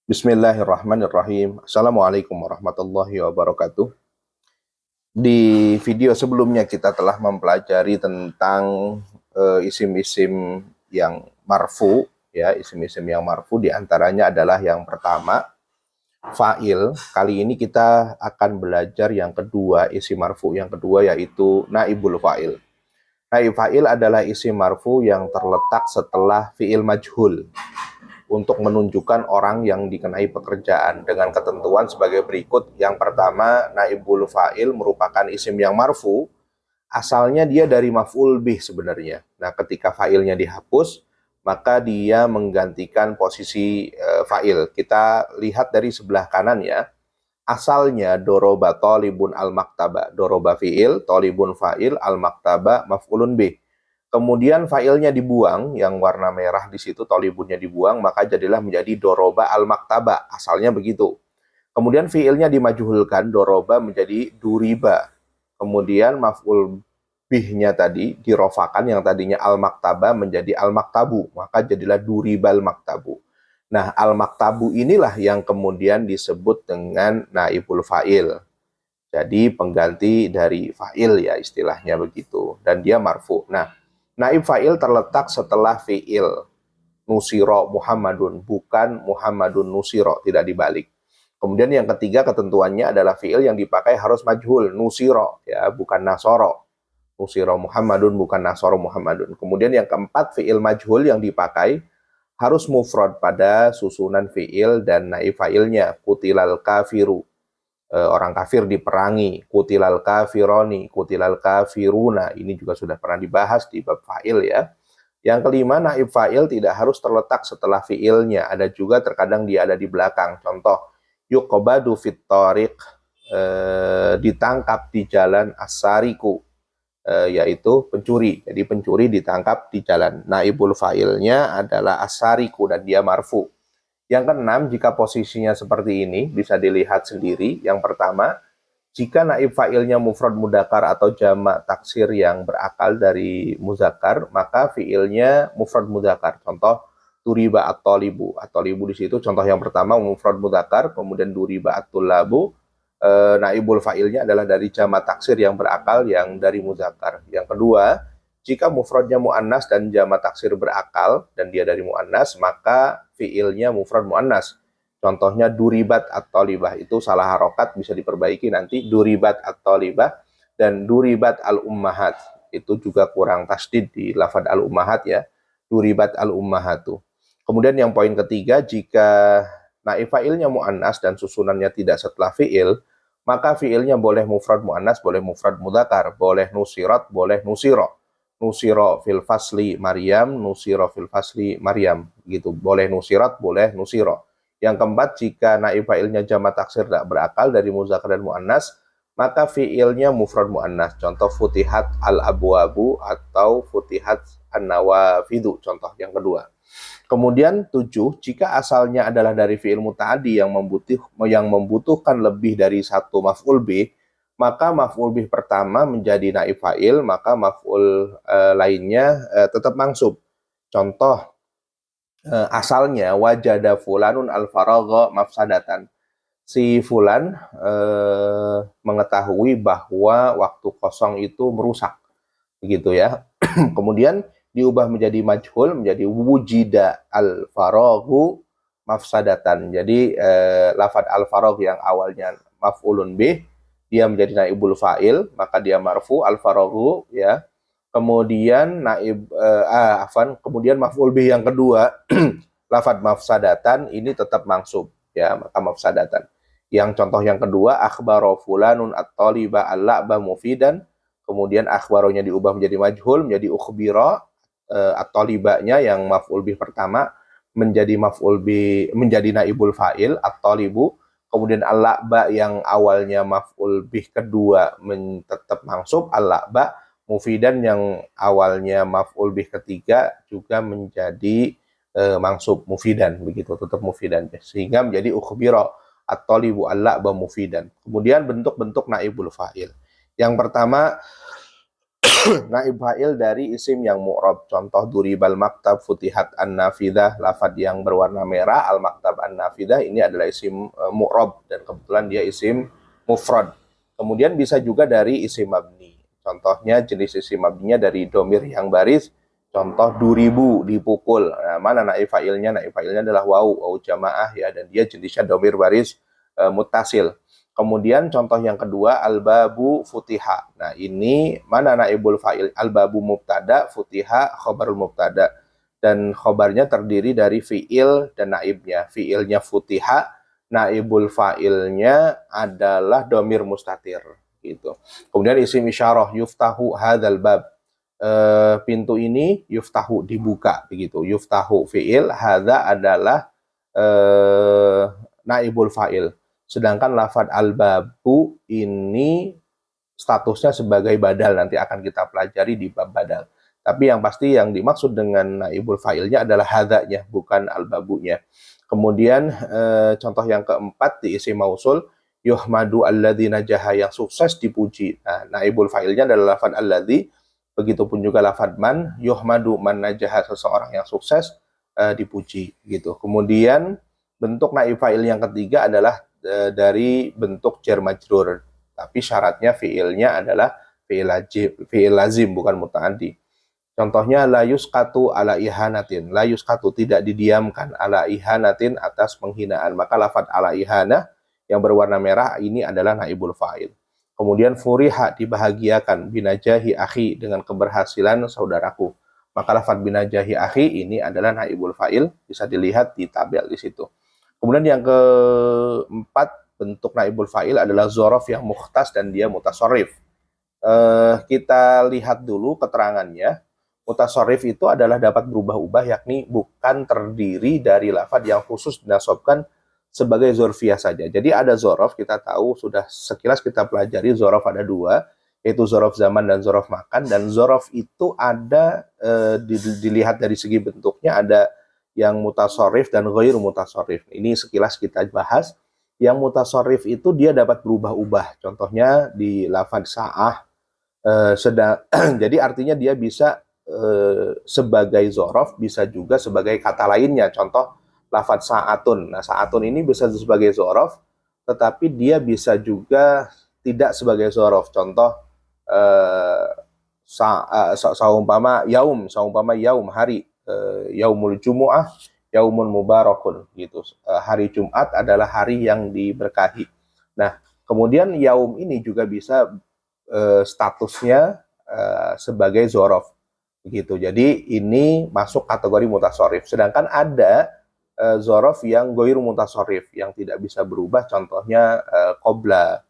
Bismillahirrahmanirrahim. Assalamualaikum warahmatullahi wabarakatuh. Di video sebelumnya kita telah mempelajari tentang isim-isim yang marfu, ya, isim-isim yang marfu diantaranya adalah yang pertama fa'il. Kali ini kita akan belajar yang kedua, isim marfu yang kedua, yaitu naibul fa'il. Naib fa'il adalah isim marfu yang terletak setelah fi'il majhul untuk menunjukkan orang yang dikenai pekerjaan dengan ketentuan sebagai berikut. Yang pertama, naibul fa'il merupakan isim yang marfu, asalnya dia dari maf'ul bih sebenarnya. Nah, ketika fa'ilnya dihapus, maka dia menggantikan posisi fa'il. Kita lihat dari sebelah kanan ya. Asalnya doroba tolibun al-maktaba. Doroba fi'il, tolibun fa'il, al-maktaba maf'ulun bih. Kemudian failnya dibuang, yang warna merah di situ tolibunnya dibuang, maka jadilah menjadi doroba al-maktaba. Asalnya begitu. Kemudian fiilnya dimajuhulkan, doroba menjadi duriba. Kemudian maf'ul bihnya tadi dirofakan, yang tadinya al-maktaba menjadi al-maktabu, maka jadilah duribal maktabu. Nah, al-maktabu inilah yang kemudian disebut dengan naibul fa'il. Jadi pengganti dari fa'il ya, istilahnya begitu. Dan dia marfu. Nah, naib fa'il terletak setelah fi'il. Nusiro Muhammadun, bukan Muhammadun nusiro, tidak dibalik. Kemudian yang ketiga ketentuannya adalah fi'il yang dipakai harus majhul, nusiro, ya, bukan nasoro. Nusiro Muhammadun, bukan nasoro Muhammadun. Kemudian yang keempat, fi'il majhul yang dipakai harus mufrad pada susunan fi'il dan naib fa'ilnya. Kutilal kafiru, orang kafir diperangi. Kutilal kafironi, kutilal kafiruna, ini juga sudah pernah dibahas di bab fa'il ya. Yang kelima, naib fa'il tidak harus terletak setelah fi'ilnya, ada juga terkadang dia ada di belakang. Contoh, yuqbadu fit tariq, ditangkap di jalan, asariku, yaitu pencuri. Jadi pencuri ditangkap di jalan. Naibul fa'ilnya adalah asariku dan dia marfu. Yang keenam, jika posisinya seperti ini, bisa dilihat sendiri. Yang pertama, jika naib fa'ilnya mufrad mudakar atau jamak taksir yang berakal dari muzakkar, maka fi'ilnya mufrad mudakar. Contoh, duriba at-tolibu. At-tolibu di situ contoh yang pertama mufrad mudakar, kemudian duriba at-tullabu. Naibul fa'ilnya adalah dari jamak taksir yang berakal yang dari muzakkar. Yang kedua, jika mufradnya mu'annas dan jamak taksir berakal dan dia dari mu'annas, maka fiilnya mufrad mu'annas. Contohnya duribat at-tolibah, itu salah harokat, bisa diperbaiki nanti. Duribat at-tolibah dan duribat al-ummahat, itu juga kurang tasdid di lafad al-ummahat ya. Duribat al-ummahatu. Kemudian yang poin ketiga, jika naib fa'ilnya mu'annas dan susunannya tidak setelah fi'il, maka fi'ilnya boleh mufrad mu'annas, boleh mufrad mudzakkar, boleh nusirat, boleh nusiro. Nusiro fil fasli Maryam, nusiro fil fasli Maryam, gitu. Boleh nusirat, boleh nusiro. Yang keempat, jika naib fa'ilnya jamak taksir tidak berakal dari muzakkar dan muannas, maka fi'ilnya mufrad muannas. Contoh futihat al-abwabu atau futihat an-nawafidu, contoh yang kedua. Kemudian 7, jika asalnya adalah dari fi'il muta'addi yang membutuhkan lebih dari satu maf'ul bih, maka maf'ul bih pertama menjadi naib fa'il, maka maf'ul lainnya tetap mansub. Contoh, asalnya wajada fulanun al-faragha mafsadatan. Si fulan mengetahui bahwa waktu kosong itu merusak, begitu ya. Kemudian diubah menjadi majhul, menjadi wujida al-faraghu mafsadatan. Jadi lafad al-faragh yang awalnya maf'ulun bih, dia menjadi naibul fa'il, maka dia marfu al-faraghu ya. Kemudian kemudian maf'ul bih yang kedua lafad mafsadatan ini tetap mansub ya, maka mafsadatan. Yang contoh yang kedua, akhbaro fulanun at-taliba al-la'ba mufidan, kemudian akhbaronya diubah menjadi majhul, menjadi ukhbira, at-talibanya yang maf'ul bih pertama menjadi menjadi naibul fa'il at-talibu. Kemudian al-la'ba yang awalnya maf'ul bih kedua tetap mansub, al-la'ba mufidan yang awalnya maf'ul bih ketiga juga menjadi mansub mufidan, begitu, tetap mufidan, sehingga menjadi ukhbira at-talibu al-la'ba mufidan. Kemudian bentuk-bentuk naibul fa'il. Yang pertama naib fa'il dari isim yang mu'rab. Contoh duribal maktab futihat an-nafidah, lafad yang berwarna merah, al-maktab an-nafidah, ini adalah isim mu'rab dan kebetulan dia isim mufrad. Kemudian bisa juga dari isim mabni. Contohnya jenis isim mabninya dari domir yang baris. Contoh duribu, dipukul. Nah, mana naib fa'ilnya? Naib fa'ilnya adalah waw jamaah ya, dan dia jenisnya domir baris muttasil. Kemudian contoh yang kedua al-babu futiha. Nah, ini mana naibul fa'il? Al-babu mubtada, futiha khobarul mubtada. Dan khobarnya terdiri dari fi'il dan naibnya. Fi'ilnya futiha, naibul fa'ilnya adalah domir mustatir gitu. Kemudian isim isyarah yuftahu hadzal bab. Pintu ini yuftahu dibuka begitu. Yuftahu fi'il, hadza adalah naibul fa'il. Sedangkan lafad al-babu ini statusnya sebagai badal, nanti akan kita pelajari di bab badal. Tapi yang pasti yang dimaksud dengan naibul fa'ilnya adalah hadzanya, bukan al-babunya. Kemudian contoh yang keempat di isim mausul, yuhmadu alladzi najaha, yang sukses dipuji. Nah, naibul fa'ilnya adalah lafad alladzi, begitupun juga lafad man, yuhmadu man najaha, seseorang yang sukses dipuji gitu. Kemudian bentuk naib fa'il yang ketiga adalah dari bentuk jar majrur, tapi syaratnya fiilnya adalah fiil lazim bukan muta'addi. Contohnya la yuskatu ala ihanatin, la yuskatu tidak didiamkan, ala ihanatin atas penghinaan, maka lafad ala ihanah yang berwarna merah ini adalah naibul fa'il. Kemudian furiha dibahagiakan, binajahi akhi dengan keberhasilan saudaraku, maka lafad binajahi akhi ini adalah naibul fa'il, bisa dilihat di tabel di situ. Kemudian yang keempat bentuk naibul fa'il adalah zorof yang mukhtas dan dia mutasorif. Kita lihat dulu keterangannya. Mutasorif itu adalah dapat berubah-ubah, yakni bukan terdiri dari lafad yang khusus dinasobkan sebagai zorfiyah saja. Jadi ada zorof, kita tahu sudah sekilas kita pelajari zorof ada dua, yaitu zorof zaman dan zorof makan. Dan zorof itu ada dilihat dari segi bentuknya, ada yang mutasorif dan ghair mutasorif. Ini sekilas kita bahas. Yang mutasorif itu dia dapat berubah-ubah. Contohnya di lafad sa'ah. Jadi artinya dia bisa sebagai zorof, bisa juga sebagai kata lainnya. Contoh lafad sa'atun. Nah, sa'atun ini bisa sebagai zorof, tetapi dia bisa juga tidak sebagai zorof. Contoh saumpama yaum hari, yaumul jumu'ah, yaumun mubarakun gitu. Hari Jumat adalah hari yang diberkahi. Nah, kemudian yaum ini juga bisa statusnya sebagai zorof gitu. Jadi ini masuk kategori mutasorif. Sedangkan ada zorof yang goir mutasorif, yang tidak bisa berubah, contohnya qobla,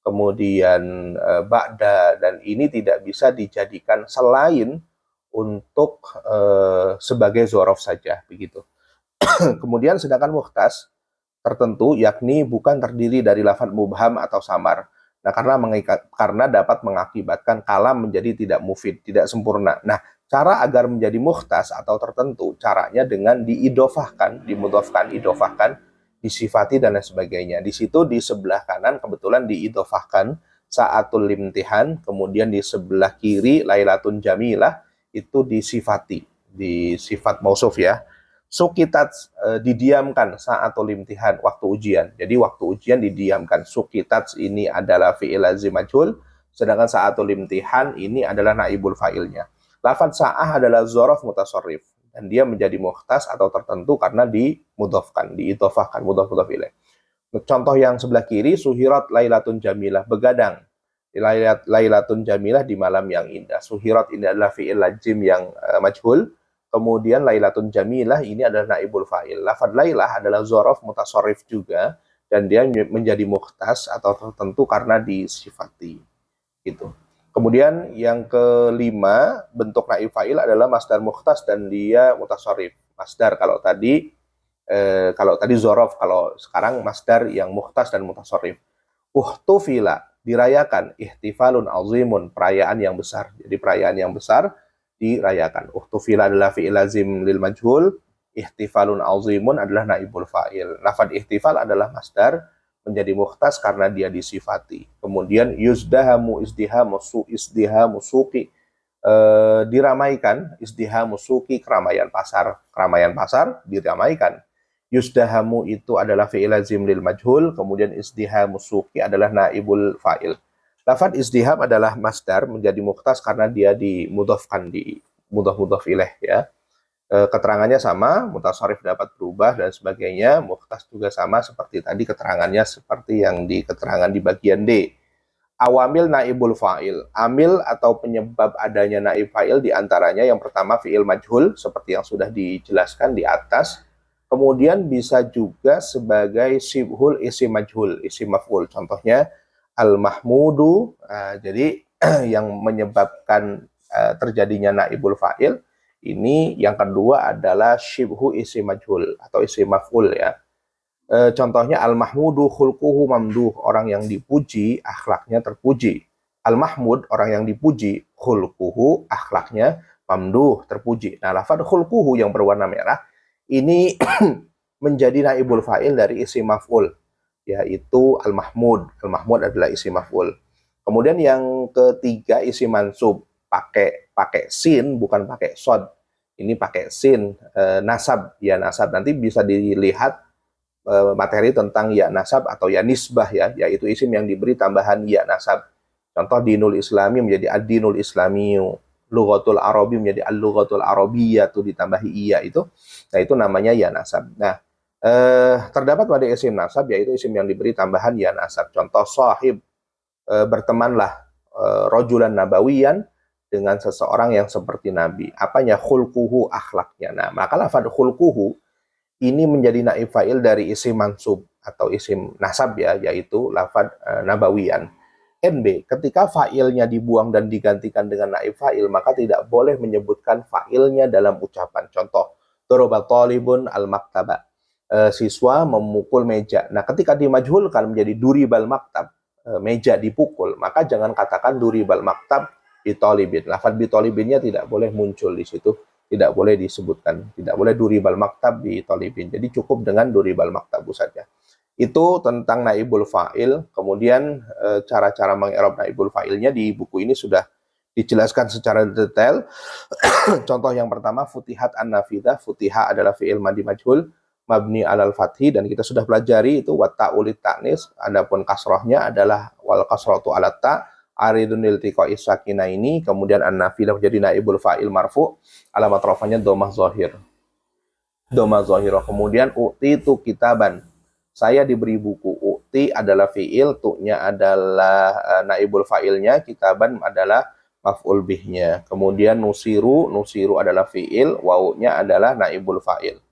kemudian ba'da, dan ini tidak bisa dijadikan selain untuk sebagai zorof saja begitu. Kemudian sedangkan mukhtas tertentu, yakni bukan terdiri dari lafaz mubham atau samar. Nah, karena dapat mengakibatkan kalam menjadi tidak mufid, tidak sempurna. Nah, cara agar menjadi mukhtas atau tertentu, caranya dengan diidofahkan, dimudofkan, idofahkan, disifati dan lain sebagainya. Di situ di sebelah kanan kebetulan diidofahkan saatul limtihan, kemudian di sebelah kiri lailatun jamilah itu disifati, di sifat mausuf ya. Sukitat didiamkan saatul limtihan, waktu ujian. Jadi waktu ujian didiamkan. Sukitat ini adalah fi'il lazim majhul, sedangkan saatul limtihan ini adalah naibul fa'ilnya. Lafad sa'ah adalah zorof mutasorif, dan dia menjadi mukhtas atau tertentu karena dimudofkan, diidofahkan, mudhof ilaih. Contoh yang sebelah kiri, suhirat lailatun jamilah, begadang lailatun jamilah di malam yang indah. Suhirat ini adalah fi'il lazim yang majhul. Kemudian lailatun jamilah ini adalah naibul fa'il. Lafad lailah adalah zorof mutasorif juga, dan dia menjadi mukhtas atau tertentu karena disifati gitu. Kemudian yang kelima, bentuk naib fa'il adalah masdar mukhtas dan dia mutasorif. Masdar kalau tadi zorof, kalau sekarang masdar yang mukhtas dan mutasorif. Uhtufila, dirayakan, ihtifalun azimun, perayaan yang besar. Jadi perayaan yang besar dirayakan. Uhtufila adalah fi'il lazim lil majhul, ihtifalun azimun adalah naibul fa'il. Lafad ihtifal adalah masdar menjadi mukhtas karena dia disifati. Kemudian yuzdahamu izdihamu suqi, diramaikan, izdihamu suki, keramaian pasar diramaikan. Yusdahamu itu adalah fi'il lazim lil majhul, kemudian izdihamu suki adalah naibul fa'il. Lafad izdiham adalah masdar menjadi mukhtas karena dia dimudhafkan di mudhaf ilaih ya. Keterangannya sama, mutasarrif dapat berubah dan sebagainya, mukhtas juga sama seperti tadi keterangannya seperti yang di keterangan di bagian D. Awamil naibul fa'il. Amil atau penyebab adanya naib fa'il diantaranya yang pertama fi'il majhul seperti yang sudah dijelaskan di atas. Kemudian bisa juga sebagai sibhul isim majhul, isim maf'ul. Contohnya al-mahmudu. Jadi yang menyebabkan terjadinya naibul fa'il ini yang kedua adalah syibhu isim majhul atau isim maf'ul ya. Contohnya al-mahmudu khulquhu mamduh, orang yang dipuji akhlaknya terpuji. Al-mahmud, orang yang dipuji, khulquhu, akhlaknya mamduh, terpuji. Nah, lafaz khulquhu yang berwarna merah ini menjadi naibul fa'il dari isim maf'ul, yaitu al-mahmud. Al-mahmud adalah isim maf'ul. Kemudian yang ketiga isim mansub, pakai sin bukan pakai sod. Ini pakai sin, nasab, ya nasab. Nanti bisa dilihat materi tentang ya nasab atau ya nisbah ya, yaitu isim yang diberi tambahan ya nasab. Contoh dinul islami menjadi ad-dinul islamiyu, lughatul arabi menjadi al-lughatul arabiyyah tuh ditambahi iya itu. Nah, itu namanya ya nasab. Nah, terdapat pada isim nasab yaitu isim yang diberi tambahan ya nasab. Contoh sahib, bertemanlah, rojulan nabawiyan, dengan seseorang yang seperti nabi. Apanya? Khulquhu, akhlaknya. Nah, maka lafadz khulquhu ini menjadi naib fa'il dari isim mansub atau isim nasab ya, yaitu lafadz nabawiyan. NB, ketika fa'ilnya dibuang dan digantikan dengan naib fa'il, maka tidak boleh menyebutkan fa'ilnya dalam ucapan. Contoh, doroba talibun al-maktaba, siswa memukul meja. Nah, ketika dimajhulkan menjadi duribal maktab, meja dipukul, maka jangan katakan duribal maktab bitolibin. Lafadz bitolibinnya tidak boleh muncul di situ. Tidak boleh disebutkan, tidak boleh duribal maktab di tolibin. Jadi cukup dengan duribal maktabu saja. Itu tentang naibul fa'il. Kemudian cara-cara mengi'rab naibul fa'ilnya di buku ini sudah dijelaskan secara detail. Contoh yang pertama, futihat an-nafidah. Futiha adalah fi'il madi majhul, mabni alal fathi, dan kita sudah pelajari itu wa ta'ulit ta'nis. Adapun kasrohnya adalah wal kasrotu alat ta', aridun iltiqai sakina ini, kemudian an-nafidah menjadi naibul fa'il marfu, alamat rafanya domah zahir. Domah zahirah. Kemudian u'ti tu kitaban. Saya diberi buku. U'ti adalah fi'il, tu'nya adalah naibul fa'ilnya, kitaban adalah maf'ul bihnya. Kemudian nusiru, nusiru adalah fi'il, wawunya adalah naibul fa'il.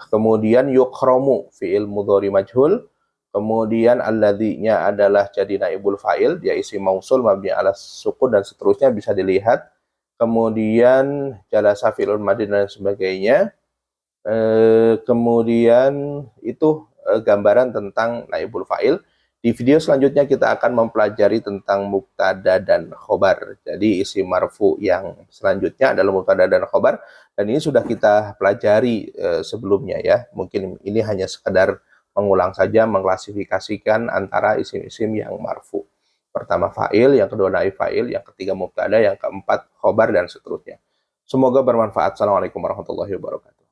Kemudian yukhromu, fi'il mudhari majhul. Kemudian alladzi-nya adalah jadi naibul fa'il, dia isim mausul mabni ala sukun dan seterusnya bisa dilihat. Kemudian jalasa fi'il madin dan sebagainya. Kemudian itu gambaran tentang naibul fa'il. Di video selanjutnya kita akan mempelajari tentang mubtada dan khobar. Jadi isim marfu yang selanjutnya adalah mubtada dan khobar, dan ini sudah kita pelajari sebelumnya ya. Mungkin ini hanya sekedar mengulang saja, mengklasifikasikan antara isim-isim yang marfu. Pertama fa'il, yang kedua naib fa'il, yang ketiga mubtada, yang keempat khobar, dan seterusnya. Semoga bermanfaat. Assalamualaikum warahmatullahi wabarakatuh.